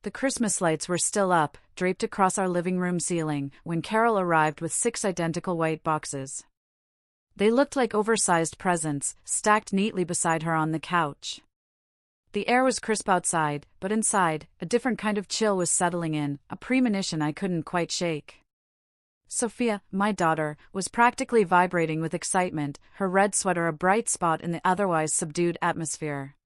The Christmas lights were still up, draped across our living room ceiling, when Carol arrived with 6 identical white boxes. They looked like oversized presents, stacked neatly beside her on the couch. The air was crisp outside, but inside, a different kind of chill was settling in, a premonition I couldn't quite shake. Sophia, my daughter, was practically vibrating with excitement, her red sweater a bright spot in the otherwise subdued atmosphere.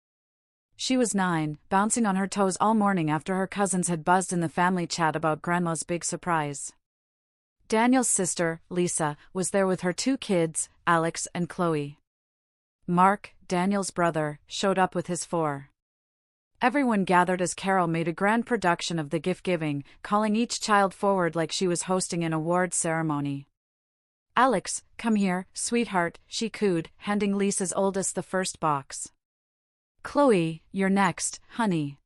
She was 9, bouncing on her toes all morning after her cousins had buzzed in the family chat about Grandma's big surprise. Daniel's sister, Lisa, was there with her 2 kids, Alex and Chloe. Mark, Daniel's brother, showed up with his 4. Everyone gathered as Carol made a grand production of the gift-giving, calling each child forward like she was hosting an awards ceremony. "Alex, come here, sweetheart," she cooed, handing Lisa's oldest the first box. "Chloe, you're next, honey."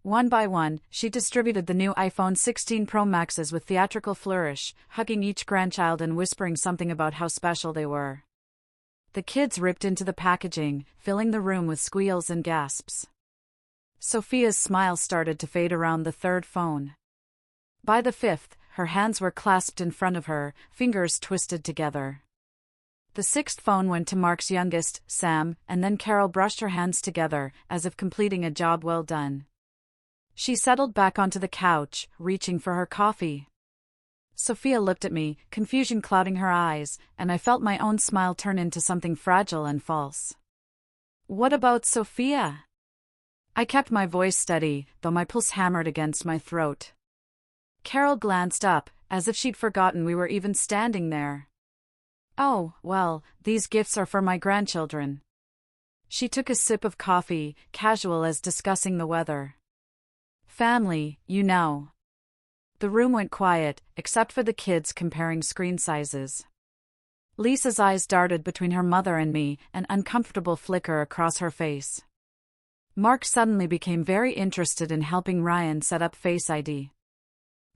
One by one, she distributed the new iPhone 16 Pro Maxes with theatrical flourish, hugging each grandchild and whispering something about how special they were. The kids ripped into the packaging, filling the room with squeals and gasps. Sophia's smile started to fade around the 3rd phone. By the 5th, her hands were clasped in front of her, fingers twisted together. The 6th phone went to Mark's youngest, Sam, and then Carol brushed her hands together, as if completing a job well done. She settled back onto the couch, reaching for her coffee. Sophia looked at me, confusion clouding her eyes, and I felt my own smile turn into something fragile and false. "What about Sophia?" I kept my voice steady, though my pulse hammered against my throat. Carol glanced up, as if she'd forgotten we were even standing there. "Oh, well, these gifts are for my grandchildren." She took a sip of coffee, casual as discussing the weather. "Family, you know." The room went quiet, except for the kids comparing screen sizes. Lisa's eyes darted between her mother and me, an uncomfortable flicker across her face. Mark suddenly became very interested in helping Ryan set up Face ID.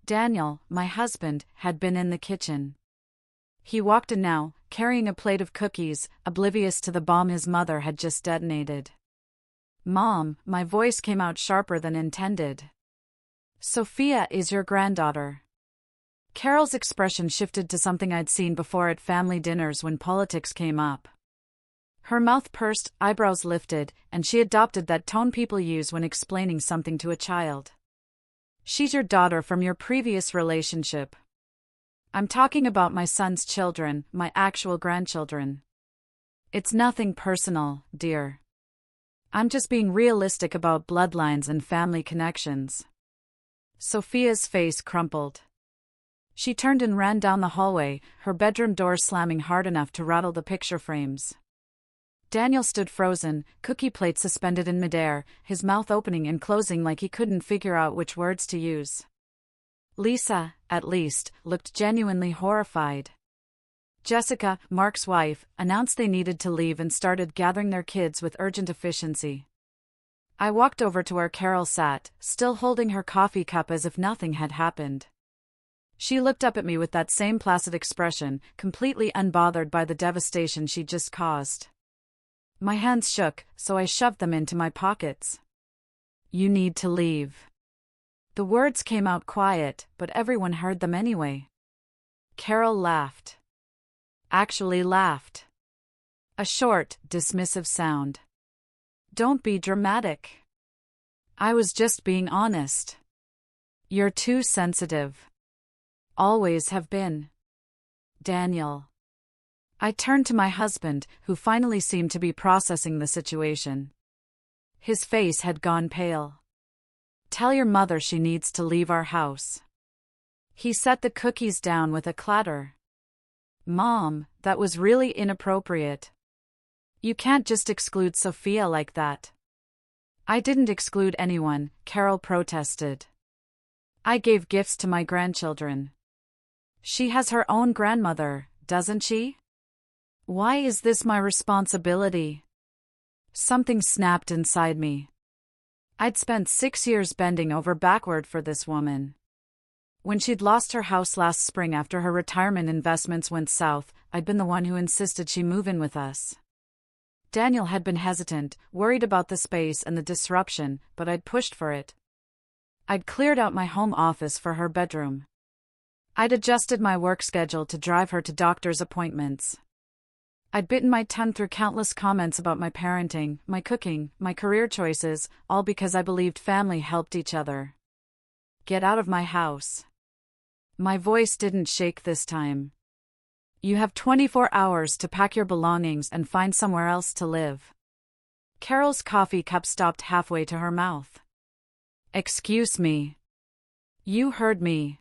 Daniel, my husband, had been in the kitchen. He walked in now, carrying a plate of cookies, oblivious to the bomb his mother had just detonated. "Mom," my voice came out sharper than intended. "Sophia is your granddaughter." Carol's expression shifted to something I'd seen before at family dinners when politics came up. Her mouth pursed, eyebrows lifted, and she adopted that tone people use when explaining something to a child. "She's your daughter from your previous relationship." "I'm talking about my son's children, my actual grandchildren." "It's nothing personal, dear. I'm just being realistic about bloodlines and family connections." Sophia's face crumpled. She turned and ran down the hallway, her bedroom door slamming hard enough to rattle the picture frames. Daniel stood frozen, cookie plate suspended in midair, his mouth opening and closing like he couldn't figure out which words to use. Lisa, at least, looked genuinely horrified. Jessica, Mark's wife, announced they needed to leave and started gathering their kids with urgent efficiency. I walked over to where Carol sat, still holding her coffee cup as if nothing had happened. She looked up at me with that same placid expression, completely unbothered by the devastation she'd just caused. My hands shook, so I shoved them into my pockets. "You need to leave." The words came out quiet, but everyone heard them anyway. Carol laughed. Actually laughed. A short, dismissive sound. "Don't be dramatic." "I was just being honest." "You're too sensitive." "Always have been." "Daniel." I turned to my husband, who finally seemed to be processing the situation. His face had gone pale. "Tell your mother she needs to leave our house." He set the cookies down with a clatter. "Mom, that was really inappropriate. You can't just exclude Sophia like that." "I didn't exclude anyone," Carol protested. "I gave gifts to my grandchildren." "She has her own grandmother, doesn't she? Why is this my responsibility?" Something snapped inside me. I'd spent 6 years bending over backward for this woman. When she'd lost her house last spring after her retirement investments went south, I'd been the one who insisted she move in with us. Daniel had been hesitant, worried about the space and the disruption, but I'd pushed for it. I'd cleared out my home office for her bedroom. I'd adjusted my work schedule to drive her to doctor's appointments. I'd bitten my tongue through countless comments about my parenting, my cooking, my career choices, all because I believed family helped each other. Get out of my house. My voice didn't shake this time. You have 24 hours to pack your belongings and find somewhere else to live. Carol's coffee cup stopped halfway to her mouth. Excuse me. You heard me.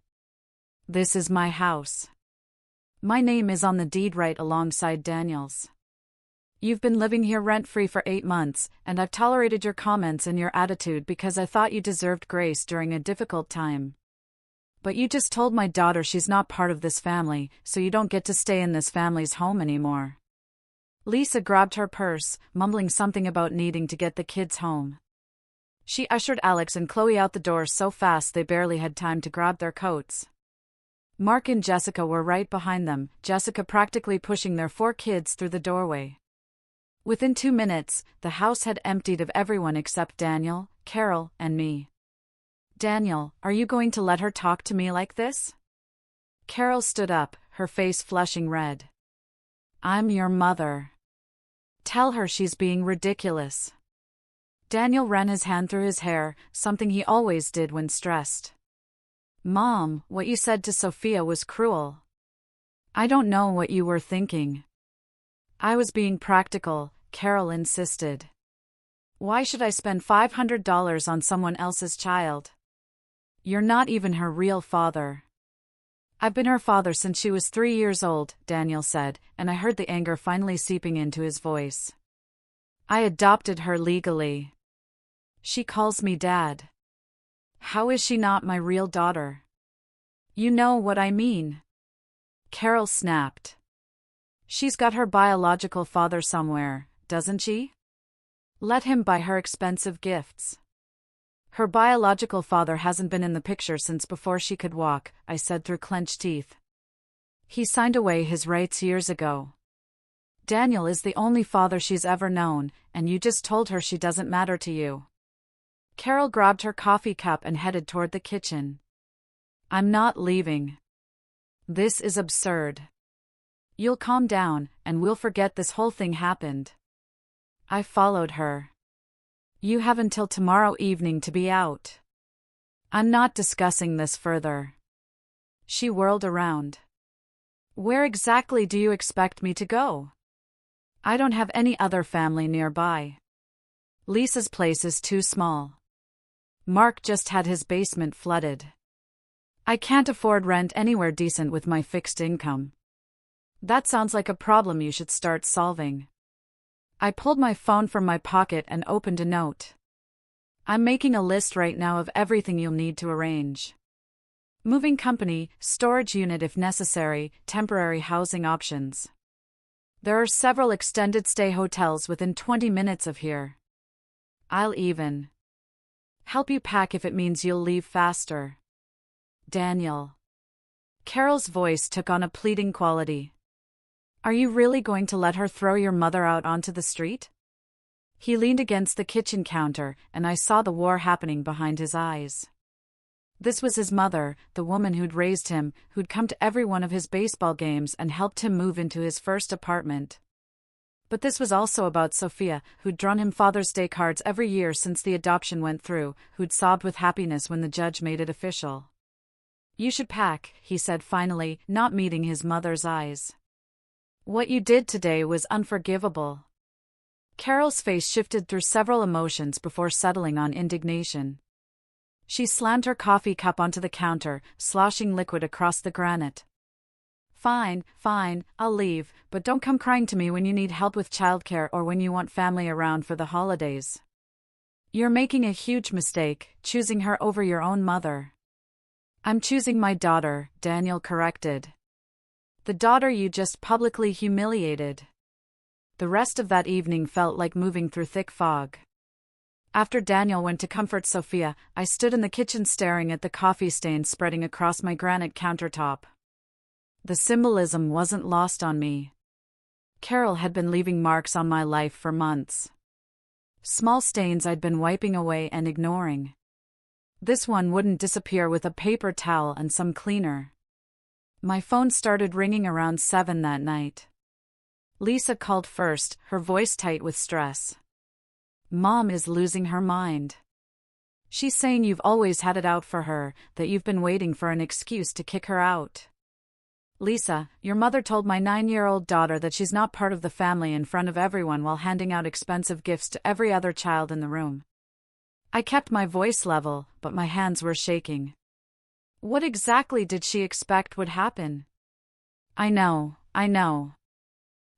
This is my house. My name is on the deed right alongside Daniel's. You've been living here rent-free for 8 months, and I've tolerated your comments and your attitude because I thought you deserved grace during a difficult time. But you just told my daughter she's not part of this family, so you don't get to stay in this family's home anymore. Lisa grabbed her purse, mumbling something about needing to get the kids home. She ushered Alex and Chloe out the door so fast they barely had time to grab their coats. Mark and Jessica were right behind them, Jessica practically pushing their 4 kids through the doorway. Within 2 minutes, the house had emptied of everyone except Daniel, Carol, and me. Daniel, are you going to let her talk to me like this? Carol stood up, her face flushing red. I'm your mother. Tell her she's being ridiculous. Daniel ran his hand through his hair, something he always did when stressed. Mom, what you said to Sophia was cruel. I don't know what you were thinking. I was being practical, Carol insisted. Why should I spend $500 on someone else's child? You're not even her real father. I've been her father since she was 3 years old, Daniel said, and I heard the anger finally seeping into his voice. I adopted her legally. She calls me Dad. How is she not my real daughter? You know what I mean. Carol snapped. She's got her biological father somewhere, doesn't she? Let him buy her expensive gifts. Her biological father hasn't been in the picture since before she could walk, I said through clenched teeth. He signed away his rights years ago. Daniel is the only father she's ever known, and you just told her she doesn't matter to you. Carol grabbed her coffee cup and headed toward the kitchen. I'm not leaving. This is absurd. You'll calm down, and we'll forget this whole thing happened. I followed her. You have until tomorrow evening to be out. I'm not discussing this further. She whirled around. Where exactly do you expect me to go? I don't have any other family nearby. Lisa's place is too small. Mark just had his basement flooded. I can't afford rent anywhere decent with my fixed income. That sounds like a problem you should start solving. I pulled my phone from my pocket and opened a note. I'm making a list right now of everything you'll need to arrange. Moving company, storage unit if necessary, temporary housing options. There are several extended stay hotels within 20 minutes of here. I'll even help you pack if it means you'll leave faster. Daniel. Carol's voice took on a pleading quality. Are you really going to let her throw your mother out onto the street? He leaned against the kitchen counter, and I saw the war happening behind his eyes. This was his mother, the woman who'd raised him, who'd come to every one of his baseball games and helped him move into his first apartment. But this was also about Sophia, who'd drawn him Father's Day cards every year since the adoption went through, who'd sobbed with happiness when the judge made it official. You should pack, he said finally, not meeting his mother's eyes. What you did today was unforgivable. Carol's face shifted through several emotions before settling on indignation. She slammed her coffee cup onto the counter, sloshing liquid across the granite. Fine, I'll leave, but don't come crying to me when you need help with childcare or when you want family around for the holidays. You're making a huge mistake, choosing her over your own mother. I'm choosing my daughter, Daniel corrected. The daughter you just publicly humiliated. The rest of that evening felt like moving through thick fog. After Daniel went to comfort Sophia, I stood in the kitchen staring at the coffee stains spreading across my granite countertop. The symbolism wasn't lost on me. Carol had been leaving marks on my life for months. Small stains I'd been wiping away and ignoring. This one wouldn't disappear with a paper towel and some cleaner. My phone started ringing around 7 that night. Lisa called first, her voice tight with stress. Mom is losing her mind. She's saying you've always had it out for her, that you've been waiting for an excuse to kick her out. Lisa, your mother told my 9-year-old daughter that she's not part of the family in front of everyone while handing out expensive gifts to every other child in the room. I kept my voice level, but my hands were shaking. What exactly did she expect would happen? I know.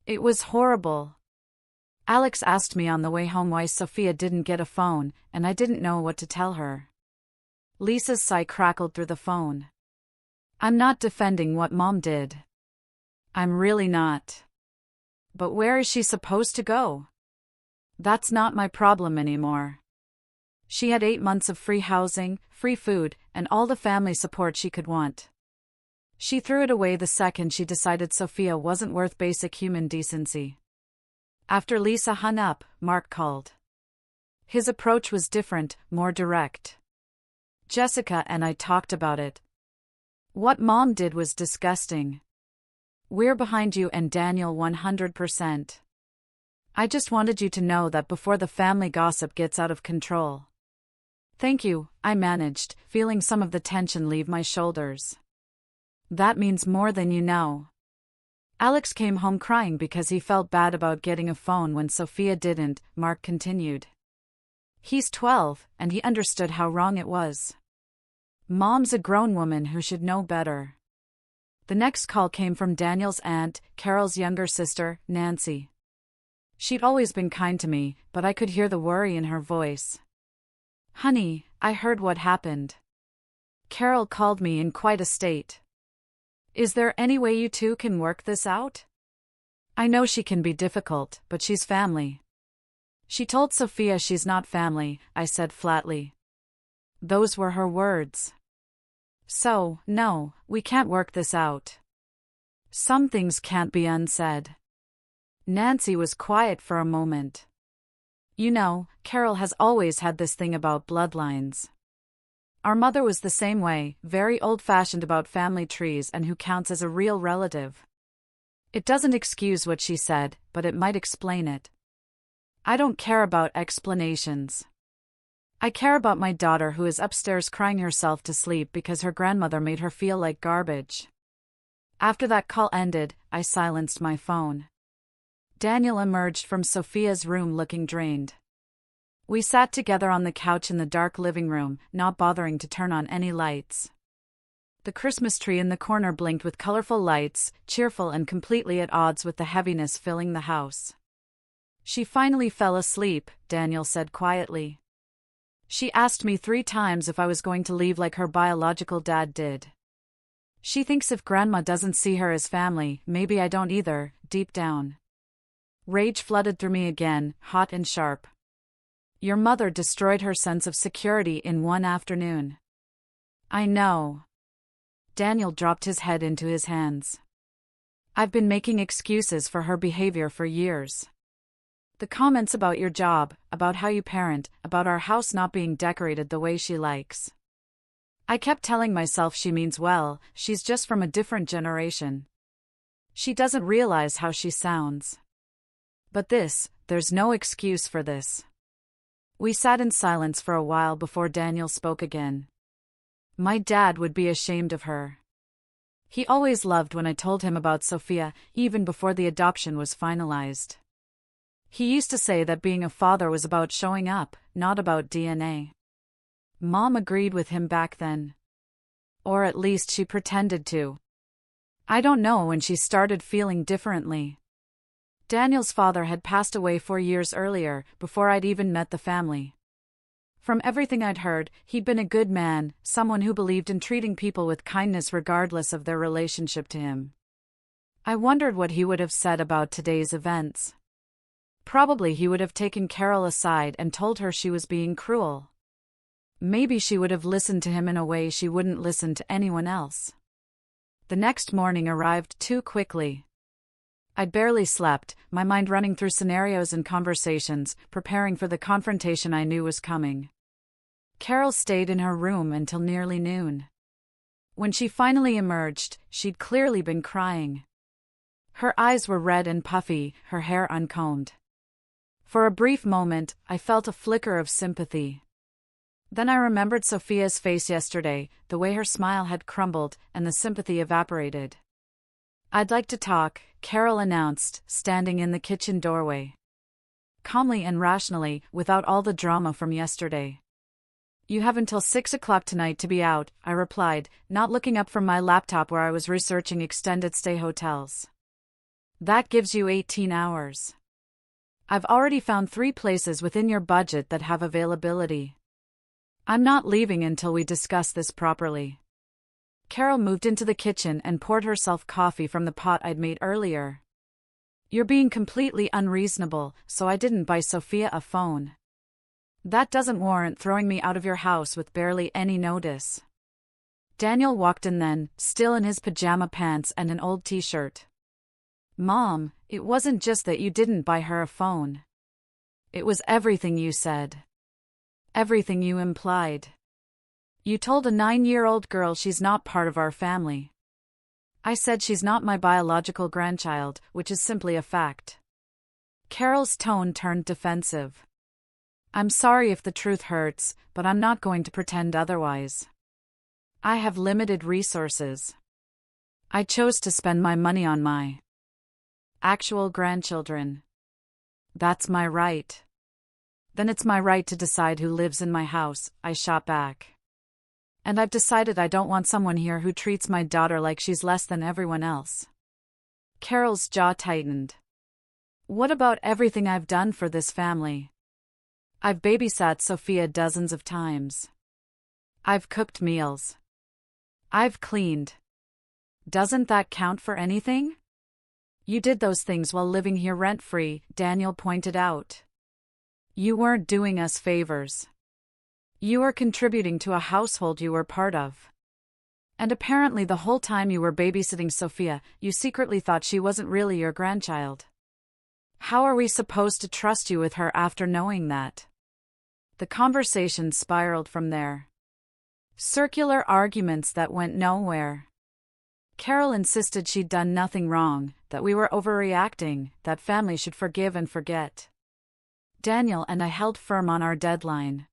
It was horrible. Alex asked me on the way home why Sophia didn't get a phone, and I didn't know what to tell her. Lisa's sigh crackled through the phone. I'm not defending what Mom did. I'm really not. But where is she supposed to go? That's not my problem anymore. She had 8 months of free housing, free food, and all the family support she could want. She threw it away the second she decided Sophia wasn't worth basic human decency. After Lisa hung up, Mark called. His approach was different, more direct. Jessica and I talked about it. What Mom did was disgusting. We're behind you and Daniel 100%. I just wanted you to know that before the family gossip gets out of control. Thank you, I managed, feeling some of the tension leave my shoulders. That means more than you know. Alex came home crying because he felt bad about getting a phone when Sophia didn't, Mark continued. He's 12, and he understood how wrong it was. Mom's a grown woman who should know better. The next call came from Daniel's aunt, Carol's younger sister, Nancy. She'd always been kind to me, but I could hear the worry in her voice. Honey, I heard what happened. Carol called me in quite a state. Is there any way you two can work this out? I know she can be difficult, but she's family. She told Sophia she's not family, I said flatly. Those were her words. So, no, we can't work this out. Some things can't be unsaid. Nancy was quiet for a moment. You know, Carol has always had this thing about bloodlines. Our mother was the same way, very old-fashioned about family trees and who counts as a real relative. It doesn't excuse what she said, but it might explain it. I don't care about explanations. I care about my daughter who is upstairs crying herself to sleep because her grandmother made her feel like garbage. After that call ended, I silenced my phone. Daniel emerged from Sophia's room looking drained. We sat together on the couch in the dark living room, not bothering to turn on any lights. The Christmas tree in the corner blinked with colorful lights, cheerful and completely at odds with the heaviness filling the house. She finally fell asleep, Daniel said quietly. She asked me 3 times if I was going to leave like her biological dad did. She thinks if Grandma doesn't see her as family, maybe I don't either, deep down. Rage flooded through me again, hot and sharp. Your mother destroyed her sense of security in one afternoon. I know. Daniel dropped his head into his hands. I've been making excuses for her behavior for years. The comments about your job, about how you parent, about our house not being decorated the way she likes. I kept telling myself she means well, she's just from a different generation. She doesn't realize how she sounds. But there's no excuse for this. We sat in silence for a while before Daniel spoke again. My dad would be ashamed of her. He always loved when I told him about Sophia, even before the adoption was finalized. He used to say that being a father was about showing up, not about DNA. Mom agreed with him back then. Or at least she pretended to. I don't know when she started feeling differently. Daniel's father had passed away 4 years earlier, before I'd even met the family. From everything I'd heard, he'd been a good man, someone who believed in treating people with kindness regardless of their relationship to him. I wondered what he would have said about today's events. Probably he would have taken Carol aside and told her she was being cruel. Maybe she would have listened to him in a way she wouldn't listen to anyone else. The next morning arrived too quickly. I'd barely slept, my mind running through scenarios and conversations, preparing for the confrontation I knew was coming. Carol stayed in her room until nearly noon. When she finally emerged, she'd clearly been crying. Her eyes were red and puffy, her hair uncombed. For a brief moment, I felt a flicker of sympathy. Then I remembered Sophia's face yesterday, the way her smile had crumbled, and the sympathy evaporated. "I'd like to talk," Carol announced, standing in the kitchen doorway. Calmly and rationally, without all the drama from yesterday. "You have until 6 o'clock tonight to be out," I replied, not looking up from my laptop where I was researching extended stay hotels. "That gives you 18 hours. I've already found 3 places within your budget that have availability. I'm not leaving until we discuss this properly." Carol moved into the kitchen and poured herself coffee from the pot I'd made earlier. "You're being completely unreasonable, so I didn't buy Sophia a phone. That doesn't warrant throwing me out of your house with barely any notice." Daniel walked in then, still in his pajama pants and an old t-shirt. "Mom, it wasn't just that you didn't buy her a phone. It was everything you said. Everything you implied. You told a 9-year-old girl she's not part of our family. I said she's not my biological grandchild, which is simply a fact." Carol's tone turned defensive. "I'm sorry if the truth hurts, but I'm not going to pretend otherwise. I have limited resources. I chose to spend my money on my actual grandchildren. That's my right. Then it's my right to decide who lives in my house," I shot back. "And I've decided I don't want someone here who treats my daughter like she's less than everyone else." Carol's jaw tightened. "What about everything I've done for this family? I've babysat Sophia dozens of times. I've cooked meals. I've cleaned. Doesn't that count for anything?" "You did those things while living here rent-free," Daniel pointed out. "You weren't doing us favors. You were contributing to a household you were part of. And apparently the whole time you were babysitting Sophia, you secretly thought she wasn't really your grandchild. How are we supposed to trust you with her after knowing that?" The conversation spiraled from there. Circular arguments that went nowhere. Carol insisted she'd done nothing wrong, that we were overreacting, that family should forgive and forget. Daniel and I held firm on our deadline.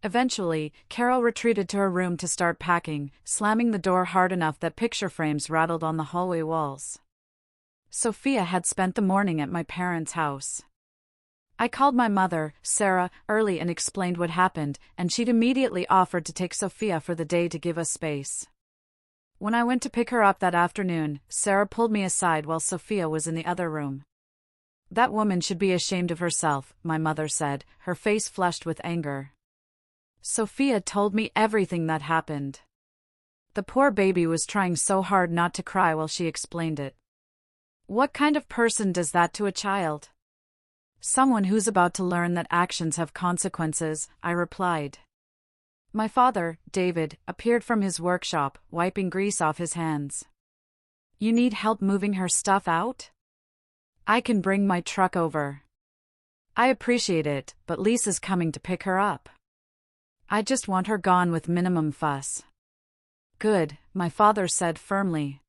Eventually, Carol retreated to her room to start packing, slamming the door hard enough that picture frames rattled on the hallway walls. Sophia had spent the morning at my parents' house. I called my mother, Sarah, early and explained what happened, and she'd immediately offered to take Sophia for the day to give us space. When I went to pick her up that afternoon, Sarah pulled me aside while Sophia was in the other room. "That woman should be ashamed of herself," my mother said, her face flushed with anger. "Sophia told me everything that happened. The poor baby was trying so hard not to cry while she explained it." "What kind of person does that to a child?" "Someone who's about to learn that actions have consequences," I replied. My father, David, appeared from his workshop, wiping grease off his hands. "You need help moving her stuff out?" "I can bring my truck over." "I appreciate it, but Lisa's coming to pick her up. I just want her gone with minimum fuss." "Good," my father said firmly.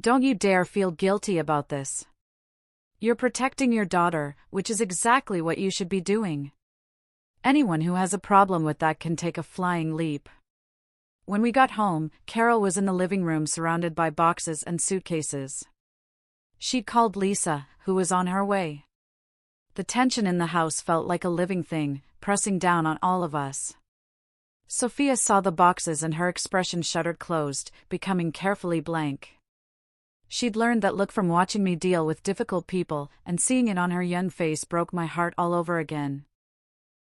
"Don't you dare feel guilty about this. You're protecting your daughter, which is exactly what you should be doing. Anyone who has a problem with that can take a flying leap." When we got home, Carol was in the living room surrounded by boxes and suitcases. She'd called Lisa, who was on her way. The tension in the house felt like a living thing, pressing down on all of us. Sophia saw the boxes and her expression shuttered closed, becoming carefully blank. She'd learned that look from watching me deal with difficult people, and seeing it on her young face broke my heart all over again.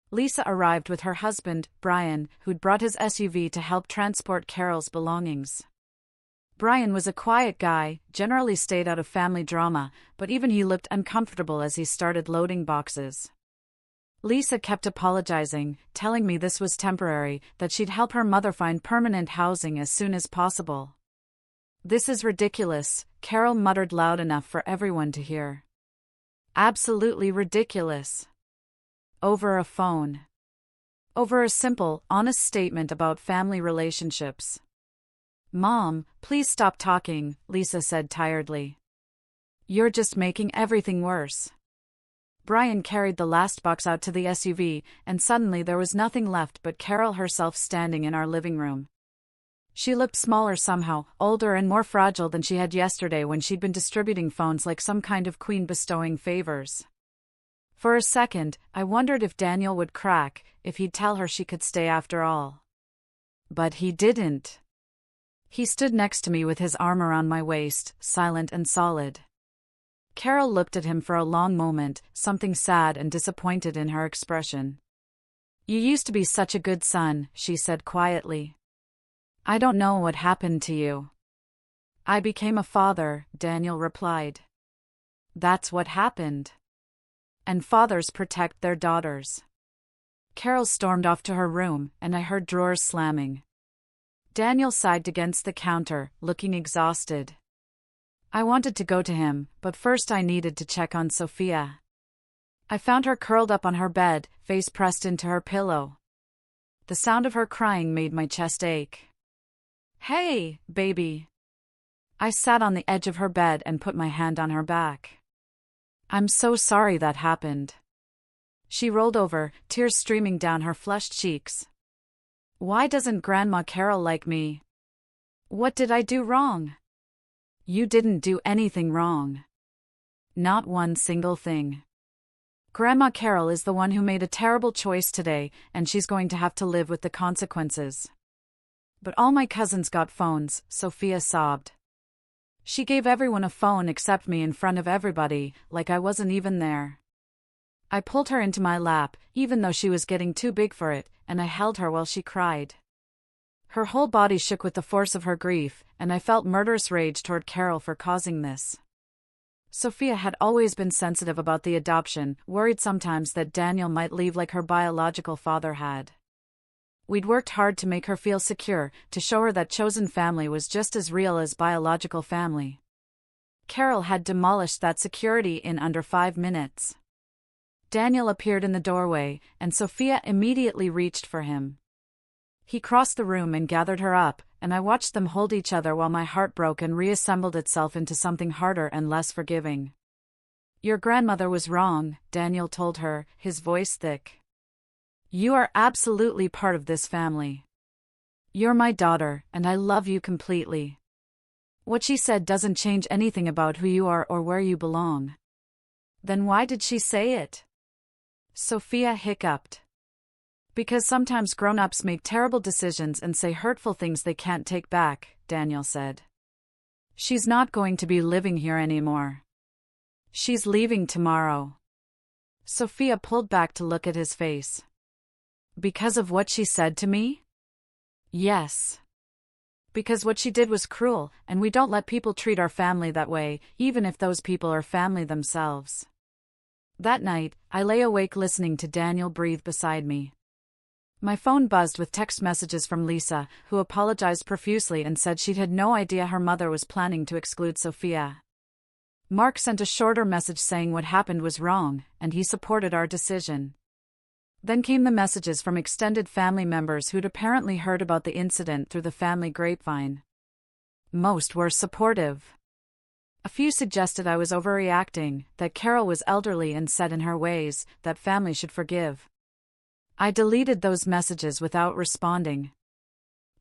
Lisa arrived with her husband, Brian, who'd brought his SUV to help transport Carol's belongings. Brian was a quiet guy, generally stayed out of family drama, but even he looked uncomfortable as he started loading boxes. Lisa kept apologizing, telling me this was temporary, that she'd help her mother find permanent housing as soon as possible. "This is ridiculous," Carol muttered loud enough for everyone to hear. "Absolutely ridiculous. Over a phone. over a simple, honest statement about family relationships. "Mom, please stop talking," Lisa said tiredly. "You're just making everything worse." Brian carried the last box out to the SUV, and suddenly there was nothing left but Carol herself standing in our living room. She looked smaller somehow, older and more fragile than she had yesterday when she'd been distributing phones like some kind of queen bestowing favors. For a second, I wondered if Daniel would crack, if he'd tell her she could stay after all. But he didn't. He stood next to me with his arm around my waist, silent and solid. Carol looked at him for a long moment, something sad and disappointed in her expression. "You used to be such a good son," she said quietly. "I don't know what happened to you." "I became a father," Daniel replied. "That's what happened. And fathers protect their daughters." Carol stormed off to her room, and I heard drawers slamming. Daniel sagged against the counter, looking exhausted. I wanted to go to him, but first I needed to check on Sophia. I found her curled up on her bed, face pressed into her pillow. The sound of her crying made my chest ache. "Hey, baby." I sat on the edge of her bed and put my hand on her back. "I'm so sorry that happened." She rolled over, tears streaming down her flushed cheeks. "Why doesn't Grandma Carol like me? What did I do wrong?" "You didn't do anything wrong. Not one single thing. Grandma Carol is the one who made a terrible choice today, and she's going to have to live with the consequences." "But all my cousins got phones," Sophia sobbed. "She gave everyone a phone except me in front of everybody, like I wasn't even there." I pulled her into my lap, even though she was getting too big for it, and I held her while she cried. Her whole body shook with the force of her grief, and I felt murderous rage toward Carol for causing this. Sophia had always been sensitive about the adoption, worried sometimes that Daniel might leave like her biological father had. We'd worked hard to make her feel secure, to show her that chosen family was just as real as biological family. Carol had demolished that security in under 5 minutes. Daniel appeared in the doorway, and Sophia immediately reached for him. He crossed the room and gathered her up, and I watched them hold each other while my heart broke and reassembled itself into something harder and less forgiving. "Your grandmother was wrong," Daniel told her, his voice thick. "You are absolutely part of this family. You're my daughter, and I love you completely. What she said doesn't change anything about who you are or where you belong." "Then why did she say it?" Sophia hiccuped. "Because sometimes grown-ups make terrible decisions and say hurtful things they can't take back," Daniel said. "She's not going to be living here anymore. She's leaving tomorrow." Sophia pulled back to look at his face. "Because of what she said to me?" "Yes. Because what she did was cruel, and we don't let people treat our family that way, even if those people are family themselves." That night, I lay awake listening to Daniel breathe beside me. My phone buzzed with text messages from Lisa, who apologized profusely and said she'd had no idea her mother was planning to exclude Sophia. Mark sent a shorter message saying what happened was wrong, and he supported our decision. Then came the messages from extended family members who'd apparently heard about the incident through the family grapevine. Most were supportive. A few suggested I was overreacting, that Carol was elderly and set in her ways, that family should forgive. I deleted those messages without responding.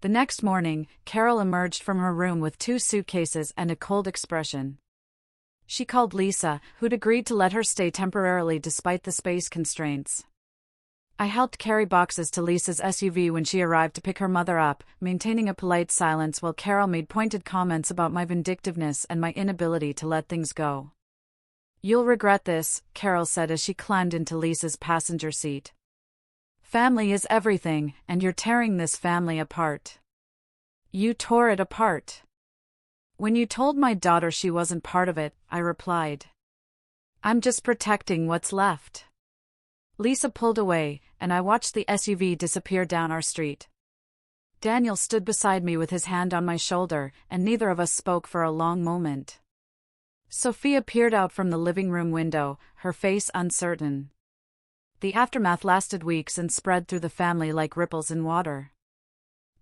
The next morning, Carol emerged from her room with 2 suitcases and a cold expression. She called Lisa, who'd agreed to let her stay temporarily despite the space constraints. I helped carry boxes to Lisa's SUV when she arrived to pick her mother up, maintaining a polite silence while Carol made pointed comments about my vindictiveness and my inability to let things go. "You'll regret this," Carol said as she climbed into Lisa's passenger seat. "Family is everything, and you're tearing this family apart." "You tore it apart." "When you told my daughter she wasn't part of it," I replied. "I'm just protecting what's left." Lisa pulled away, and I watched the SUV disappear down our street. Daniel stood beside me with his hand on my shoulder, and neither of us spoke for a long moment. Sophia peered out from the living room window, her face uncertain. The aftermath lasted weeks and spread through the family like ripples in water.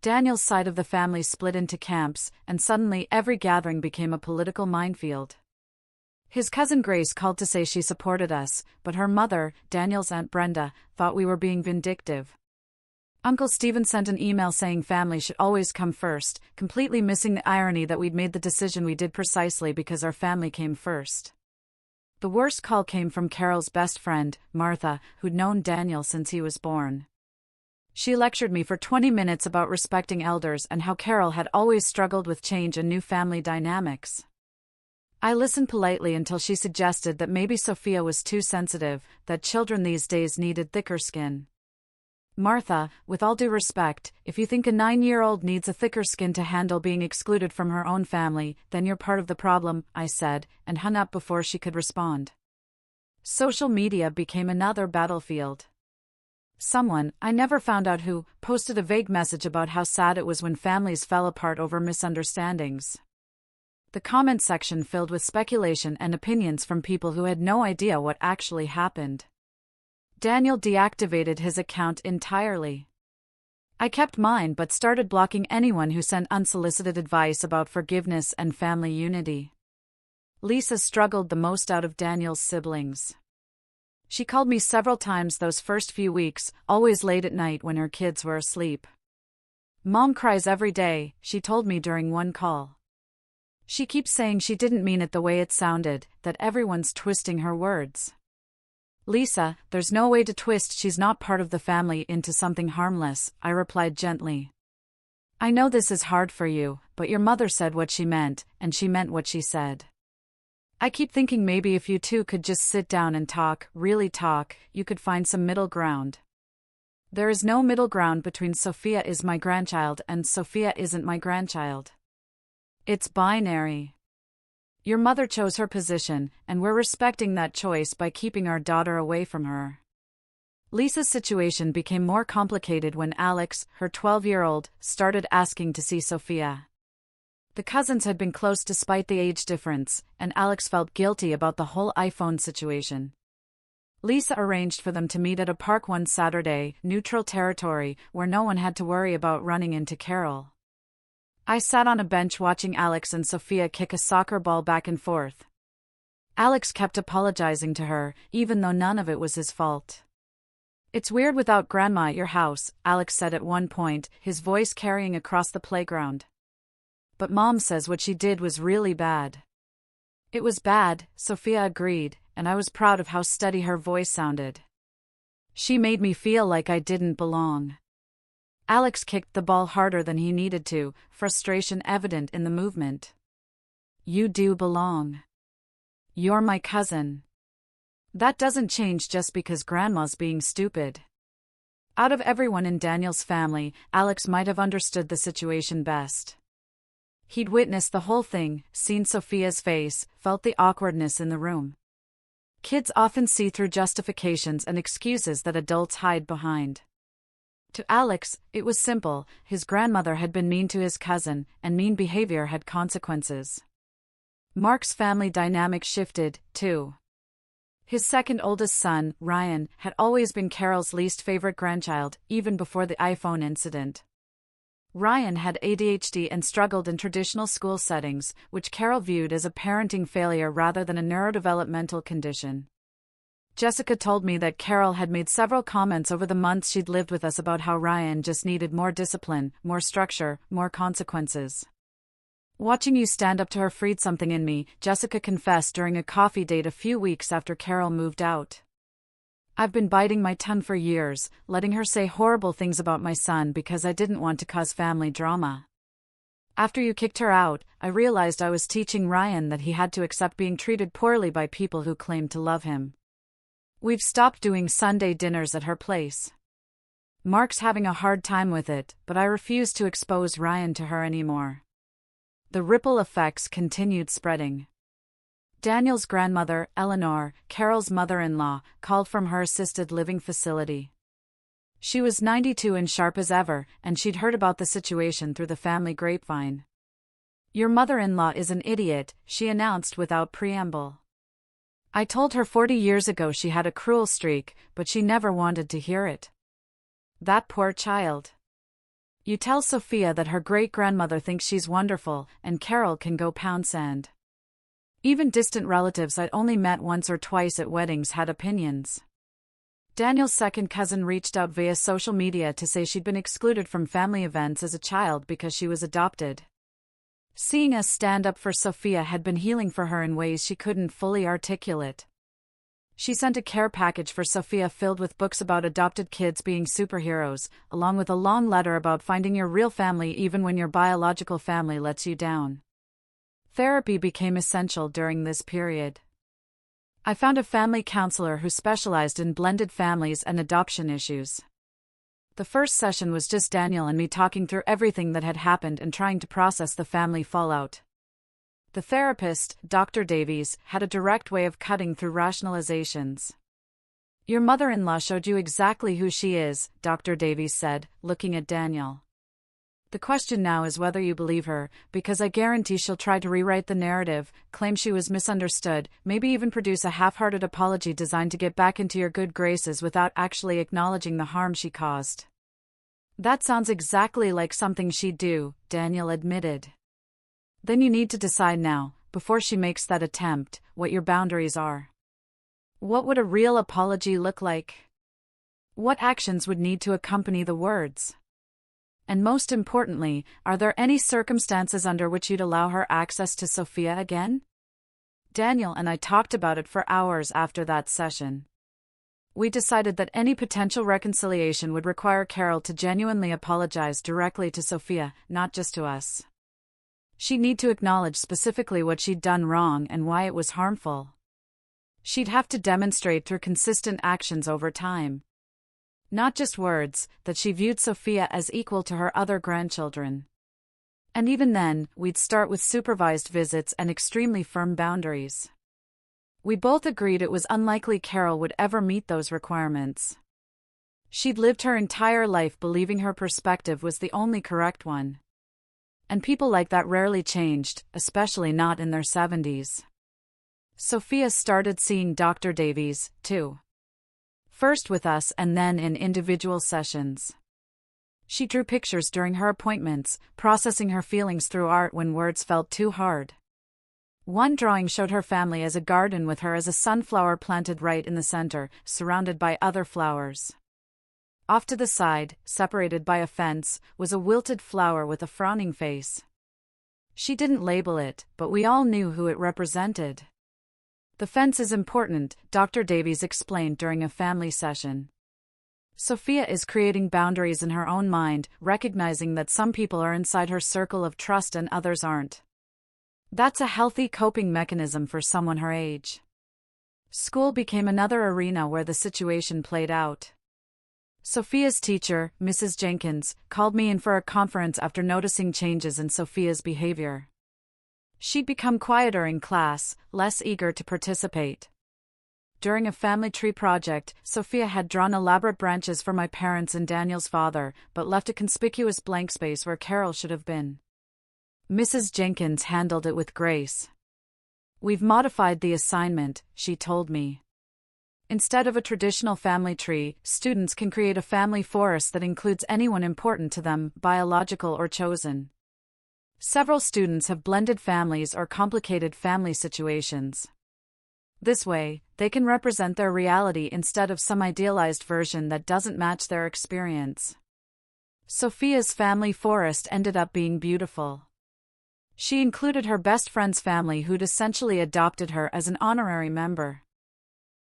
Daniel's side of the family split into camps, and suddenly every gathering became a political minefield. His cousin Grace called to say she supported us, but her mother, Daniel's Aunt Brenda, thought we were being vindictive. Uncle Stephen sent an email saying family should always come first, completely missing the irony that we'd made the decision we did precisely because our family came first. The worst call came from Carol's best friend, Martha, who'd known Daniel since he was born. She lectured me for 20 minutes about respecting elders and how Carol had always struggled with change and new family dynamics. I listened politely until she suggested that maybe Sophia was too sensitive, that children these days needed thicker skin. Martha, with all due respect, if you think a 9-year-old needs a thicker skin to handle being excluded from her own family, then you're part of the problem, I said, and hung up before she could respond. Social media became another battlefield. Someone, I never found out who, posted a vague message about how sad it was when families fell apart over misunderstandings. The comment section filled with speculation and opinions from people who had no idea what actually happened. Daniel deactivated his account entirely. I kept mine but started blocking anyone who sent unsolicited advice about forgiveness and family unity. Lisa struggled the most out of Daniel's siblings. She called me several times those first few weeks, always late at night when her kids were asleep. Mom cries every day, she told me during one call. She keeps saying she didn't mean it the way it sounded, that everyone's twisting her words. Lisa, there's no way to twist she's not part of the family into something harmless, I replied gently. I know this is hard for you, but your mother said what she meant, and she meant what she said. I keep thinking maybe if you two could just sit down and talk, really talk, you could find some middle ground. There is no middle ground between Sophia is my grandchild and Sophia isn't my grandchild. It's binary. Your mother chose her position, and we're respecting that choice by keeping our daughter away from her. Lisa's situation became more complicated when Alex, her 12-year-old, started asking to see Sophia. The cousins had been close despite the age difference, and Alex felt guilty about the whole iPhone situation. Lisa arranged for them to meet at a park one Saturday, neutral territory, where no one had to worry about running into Carol. I sat on a bench watching Alex and Sophia kick a soccer ball back and forth. Alex kept apologizing to her, even though none of it was his fault. It's weird without Grandma at your house, Alex said at one point, his voice carrying across the playground. But Mom says what she did was really bad. It was bad, Sophia agreed, and I was proud of how steady her voice sounded. She made me feel like I didn't belong. Alex kicked the ball harder than he needed to, frustration evident in the movement. You do belong. You're my cousin. That doesn't change just because Grandma's being stupid. Out of everyone in Daniel's family, Alex might have understood the situation best. He'd witnessed the whole thing, seen Sophia's face, felt the awkwardness in the room. Kids often see through justifications and excuses that adults hide behind. To Alex, it was simple, his grandmother had been mean to his cousin, and mean behavior had consequences. Mark's family dynamic shifted, too. His second oldest son, Ryan, had always been Carol's least favorite grandchild, even before the iPhone incident. Ryan had ADHD and struggled in traditional school settings, which Carol viewed as a parenting failure rather than a neurodevelopmental condition. Jessica told me that Carol had made several comments over the months she'd lived with us about how Ryan just needed more discipline, more structure, more consequences. Watching you stand up to her freed something in me, Jessica confessed during a coffee date a few weeks after Carol moved out. I've been biting my tongue for years, letting her say horrible things about my son because I didn't want to cause family drama. After you kicked her out, I realized I was teaching Ryan that he had to accept being treated poorly by people who claimed to love him. We've stopped doing Sunday dinners at her place. Mark's having a hard time with it, but I refuse to expose Ryan to her anymore. The ripple effects continued spreading. Daniel's grandmother, Eleanor, Carol's mother-in-law, called from her assisted living facility. She was 92 and sharp as ever, and she'd heard about the situation through the family grapevine. Your mother-in-law is an idiot, she announced without preamble. I told her 40 years ago she had a cruel streak, but she never wanted to hear it. That poor child. You tell Sophia that her great-grandmother thinks she's wonderful, and Carol can go pound sand. Even distant relatives I'd only met once or twice at weddings had opinions. Daniel's second cousin reached out via social media to say she'd been excluded from family events as a child because she was adopted. Seeing us stand up for Sophia had been healing for her in ways she couldn't fully articulate. She sent a care package for Sophia filled with books about adopted kids being superheroes, along with a long letter about finding your real family even when your biological family lets you down. Therapy became essential during this period. I found a family counselor who specialized in blended families and adoption issues. The first session was just Daniel and me talking through everything that had happened and trying to process the family fallout. The therapist, Dr. Davies, had a direct way of cutting through rationalizations. Your mother-in-law showed you exactly who she is, Dr. Davies said, looking at Daniel. The question now is whether you believe her, because I guarantee she'll try to rewrite the narrative, claim she was misunderstood, maybe even produce a half-hearted apology designed to get back into your good graces without actually acknowledging the harm she caused. That sounds exactly like something she'd do, Daniel admitted. Then you need to decide now, before she makes that attempt, what your boundaries are. What would a real apology look like? What actions would need to accompany the words? And most importantly, are there any circumstances under which you'd allow her access to Sophia again? Daniel and I talked about it for hours after that session. We decided that any potential reconciliation would require Carol to genuinely apologize directly to Sophia, not just to us. She'd need to acknowledge specifically what she'd done wrong and why it was harmful. She'd have to demonstrate through consistent actions over time. Not just words, that she viewed Sophia as equal to her other grandchildren. And even then, we'd start with supervised visits and extremely firm boundaries. We both agreed it was unlikely Carol would ever meet those requirements. She'd lived her entire life believing her perspective was the only correct one. And people like that rarely changed, especially not in their 70s. Sophia started seeing Dr. Davies, too. First with us and then in individual sessions. She drew pictures during her appointments, processing her feelings through art when words felt too hard. One drawing showed her family as a garden with her as a sunflower planted right in the center, surrounded by other flowers. Off to the side, separated by a fence, was a wilted flower with a frowning face. She didn't label it, but we all knew who it represented. The fence is important, Dr. Davies explained during a family session. Sophia is creating boundaries in her own mind, recognizing that some people are inside her circle of trust and others aren't. That's a healthy coping mechanism for someone her age. School became another arena where the situation played out. Sophia's teacher, Mrs. Jenkins, called me in for a conference after noticing changes in Sophia's behavior. She'd become quieter in class, less eager to participate. During a family tree project, Sophia had drawn elaborate branches for my parents and Daniel's father, but left a conspicuous blank space where Carol should have been. Mrs. Jenkins handled it with grace. We've modified the assignment, she told me. Instead of a traditional family tree, students can create a family forest that includes anyone important to them, biological or chosen. Several students have blended families or complicated family situations. This way, they can represent their reality instead of some idealized version that doesn't match their experience. Sophia's family forest ended up being beautiful. She included her best friend's family who'd essentially adopted her as an honorary member.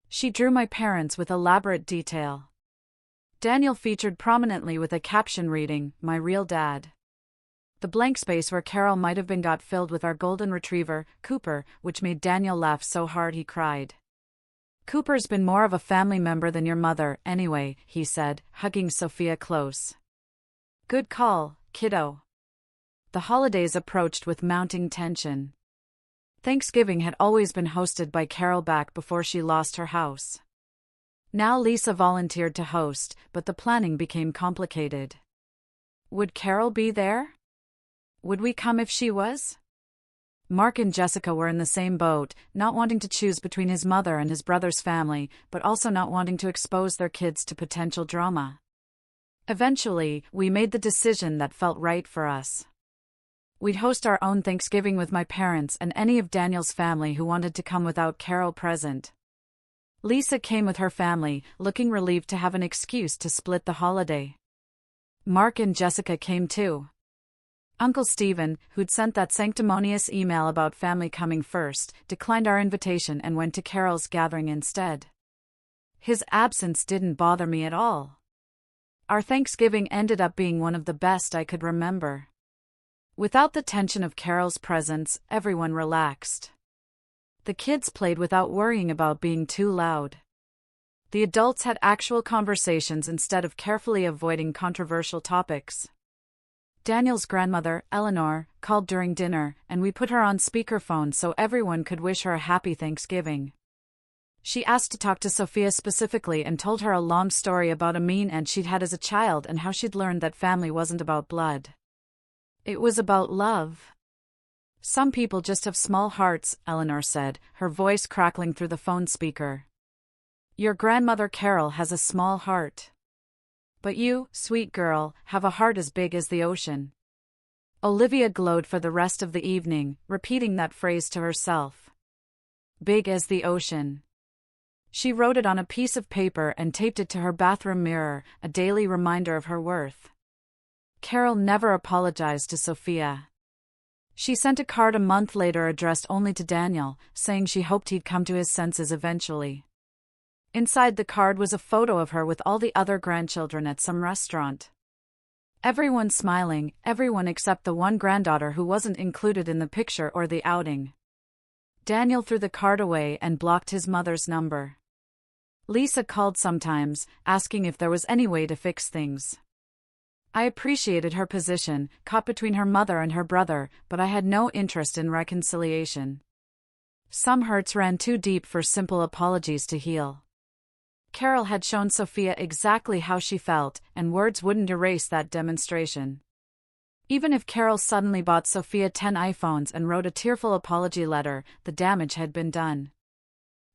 She drew my parents with elaborate detail. Daniel featured prominently with a caption reading, "My real dad." The blank space where Carol might have been got filled with our golden retriever, Cooper, which made Daniel laugh so hard he cried. "Cooper's been more of a family member than your mother, anyway," he said, hugging Sophia close. "Good call, kiddo." The holidays approached with mounting tension. Thanksgiving had always been hosted by Carol back before she lost her house. Now Lisa volunteered to host, but the planning became complicated. Would Carol be there? Would we come if she was? Mark and Jessica were in the same boat, not wanting to choose between his mother and his brother's family, but also not wanting to expose their kids to potential drama. Eventually, we made the decision that felt right for us. We'd host our own Thanksgiving with my parents and any of Daniel's family who wanted to come without Carol present. Lisa came with her family, looking relieved to have an excuse to split the holiday. Mark and Jessica came too. Uncle Stephen, who'd sent that sanctimonious email about family coming first, declined our invitation and went to Carol's gathering instead. His absence didn't bother me at all. Our Thanksgiving ended up being one of the best I could remember. Without the tension of Carol's presence, everyone relaxed. The kids played without worrying about being too loud. The adults had actual conversations instead of carefully avoiding controversial topics. Daniel's grandmother, Eleanor, called during dinner, and we put her on speakerphone so everyone could wish her a happy Thanksgiving. She asked to talk to Sophia specifically and told her a long story about a mean aunt she'd had as a child and how she'd learned that family wasn't about blood. It was about love. Some people just have small hearts, Eleanor said, her voice crackling through the phone speaker. Your grandmother Carol has a small heart. But you, sweet girl, have a heart as big as the ocean. Olivia glowed for the rest of the evening, repeating that phrase to herself. Big as the ocean. She wrote it on a piece of paper and taped it to her bathroom mirror, a daily reminder of her worth. Carol never apologized to Sophia. She sent a card a month later addressed only to Daniel, saying she hoped he'd come to his senses eventually. Inside the card was a photo of her with all the other grandchildren at some restaurant. Everyone smiling, everyone except the one granddaughter who wasn't included in the picture or the outing. Daniel threw the card away and blocked his mother's number. Lisa called sometimes, asking if there was any way to fix things. I appreciated her position, caught between her mother and her brother, but I had no interest in reconciliation. Some hurts ran too deep for simple apologies to heal. Carol had shown Sophia exactly how she felt, and words wouldn't erase that demonstration. Even if Carol suddenly bought Sophia 10 iPhones and wrote a tearful apology letter, the damage had been done.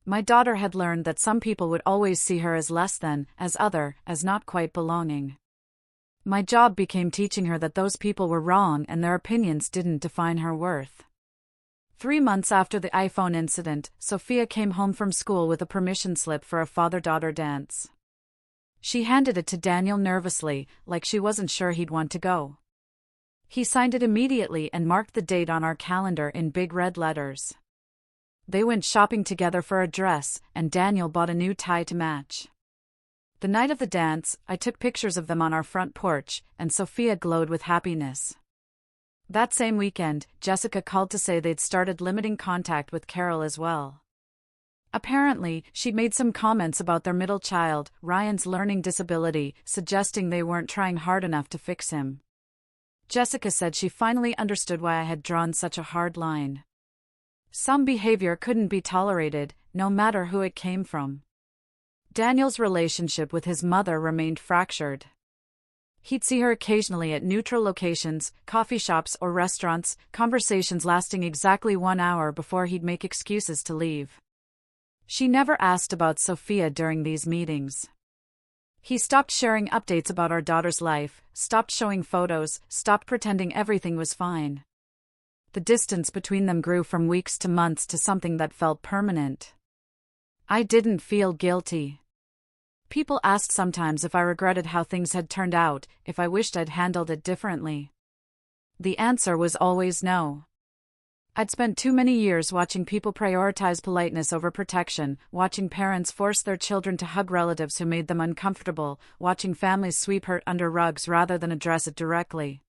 My daughter had learned that some people would always see her as less than, as other, as not quite belonging. My job became teaching her that those people were wrong and their opinions didn't define her worth. 3 months after the iPhone incident, Sophia came home from school with a permission slip for a father-daughter dance. She handed it to Daniel nervously, like she wasn't sure he'd want to go. He signed it immediately and marked the date on our calendar in big red letters. They went shopping together for a dress, and Daniel bought a new tie to match. The night of the dance, I took pictures of them on our front porch, and Sophia glowed with happiness. That same weekend, Jessica called to say they'd started limiting contact with Carol as well. Apparently, she'd made some comments about their middle child, Ryan's learning disability, suggesting they weren't trying hard enough to fix him. Jessica said she finally understood why I had drawn such a hard line. Some behavior couldn't be tolerated, no matter who it came from. Daniel's relationship with his mother remained fractured. He'd see her occasionally at neutral locations, coffee shops or restaurants, conversations lasting exactly 1 hour before he'd make excuses to leave. She never asked about Sophia during these meetings. He stopped sharing updates about our daughter's life, stopped showing photos, stopped pretending everything was fine. The distance between them grew from weeks to months to something that felt permanent. I didn't feel guilty. People asked sometimes if I regretted how things had turned out, if I wished I'd handled it differently. The answer was always no. I'd spent too many years watching people prioritize politeness over protection, watching parents force their children to hug relatives who made them uncomfortable, watching families sweep hurt under rugs rather than address it directly.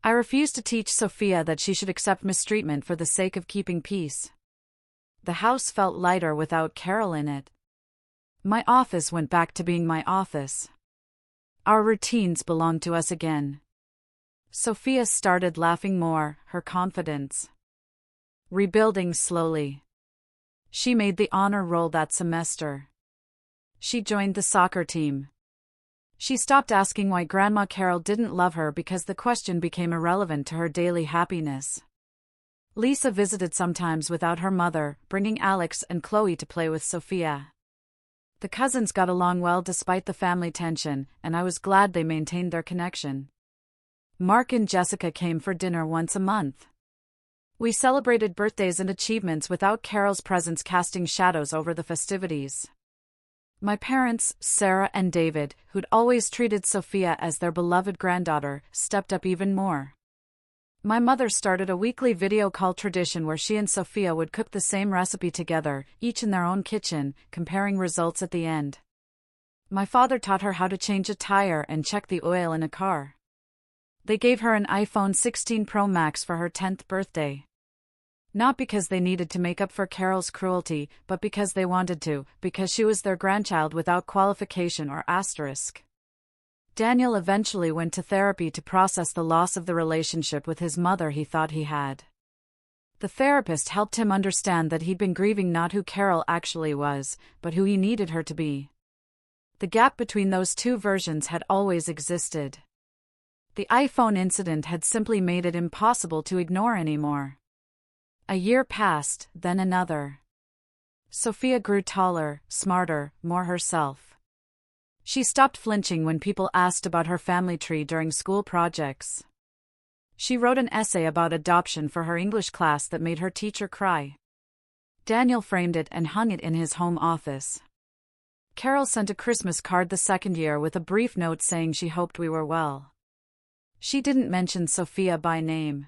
I refused to teach Sophia that she should accept mistreatment for the sake of keeping peace. The house felt lighter without Carol in it. My office went back to being my office. Our routines belonged to us again. Sophia started laughing more, her confidence rebuilding slowly. She made the honor roll that semester. She joined the soccer team. She stopped asking why Grandma Carol didn't love her because the question became irrelevant to her daily happiness. Lisa visited sometimes without her mother, bringing Alex and Chloe to play with Sophia. The cousins got along well despite the family tension, and I was glad they maintained their connection. Mark and Jessica came for dinner once a month. We celebrated birthdays and achievements without Carol's presence casting shadows over the festivities. My parents, Sarah and David, who'd always treated Sophia as their beloved granddaughter, stepped up even more. My mother started a weekly video call tradition where she and Sophia would cook the same recipe together, each in their own kitchen, comparing results at the end. My father taught her how to change a tire and check the oil in a car. They gave her an iPhone 16 Pro Max for her 10th birthday. Not because they needed to make up for Carol's cruelty, but because they wanted to, because she was their grandchild without qualification or asterisk. Daniel eventually went to therapy to process the loss of the relationship with his mother he thought he had. The therapist helped him understand that he'd been grieving not who Carol actually was, but who he needed her to be. The gap between those two versions had always existed. The iPhone incident had simply made it impossible to ignore anymore. A year passed, then another. Sophia grew taller, smarter, more herself. She stopped flinching when people asked about her family tree during school projects. She wrote an essay about adoption for her English class that made her teacher cry. Daniel framed it and hung it in his home office. Carol sent a Christmas card the second year with a brief note saying she hoped we were well. She didn't mention Sophia by name.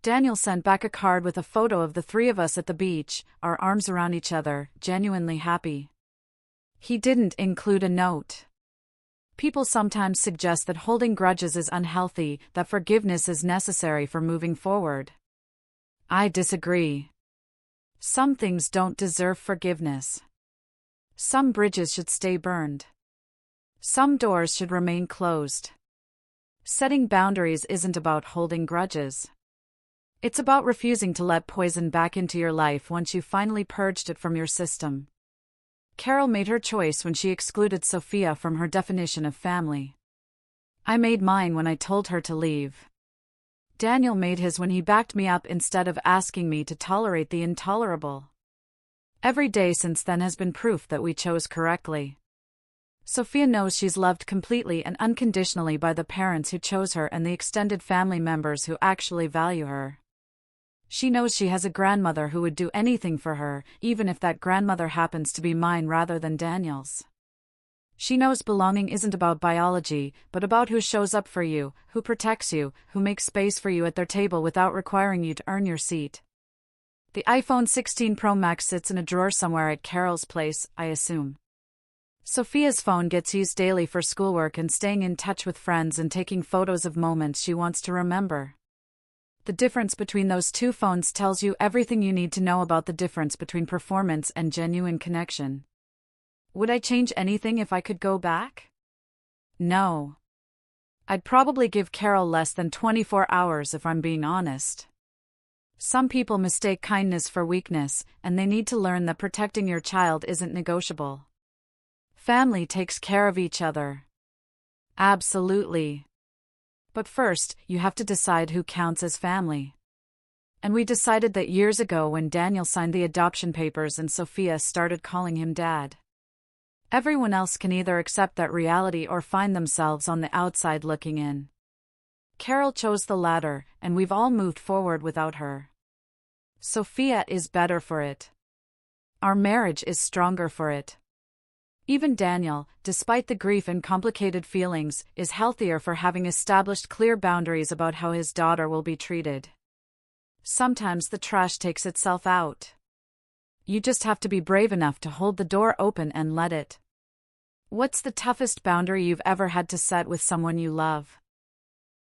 Daniel sent back a card with a photo of the three of us at the beach, our arms around each other, genuinely happy. He didn't include a note. People sometimes suggest that holding grudges is unhealthy, that forgiveness is necessary for moving forward. I disagree. Some things don't deserve forgiveness. Some bridges should stay burned. Some doors should remain closed. Setting boundaries isn't about holding grudges. It's about refusing to let poison back into your life once you've finally purged it from your system. Carol made her choice when she excluded Sophia from her definition of family. I made mine when I told her to leave. Daniel made his when he backed me up instead of asking me to tolerate the intolerable. Every day since then has been proof that we chose correctly. Sophia knows she's loved completely and unconditionally by the parents who chose her and the extended family members who actually value her. She knows she has a grandmother who would do anything for her, even if that grandmother happens to be mine rather than Daniel's. She knows belonging isn't about biology, but about who shows up for you, who protects you, who makes space for you at their table without requiring you to earn your seat. The iPhone 16 Pro Max sits in a drawer somewhere at Carol's place, I assume. Sophia's phone gets used daily for schoolwork and staying in touch with friends and taking photos of moments she wants to remember. The difference between those two phones tells you everything you need to know about the difference between performance and genuine connection. Would I change anything if I could go back? No. I'd probably give Carol less than 24 hours if I'm being honest. Some people mistake kindness for weakness, and they need to learn that protecting your child isn't negotiable. Family takes care of each other. Absolutely. But first, you have to decide who counts as family. And we decided that years ago when Daniel signed the adoption papers and Sophia started calling him Dad. Everyone else can either accept that reality or find themselves on the outside looking in. Carol chose the latter, and we've all moved forward without her. Sophia is better for it. Our marriage is stronger for it. Even Daniel, despite the grief and complicated feelings, is healthier for having established clear boundaries about how his daughter will be treated. Sometimes the trash takes itself out. You just have to be brave enough to hold the door open and let it. What's the toughest boundary you've ever had to set with someone you love?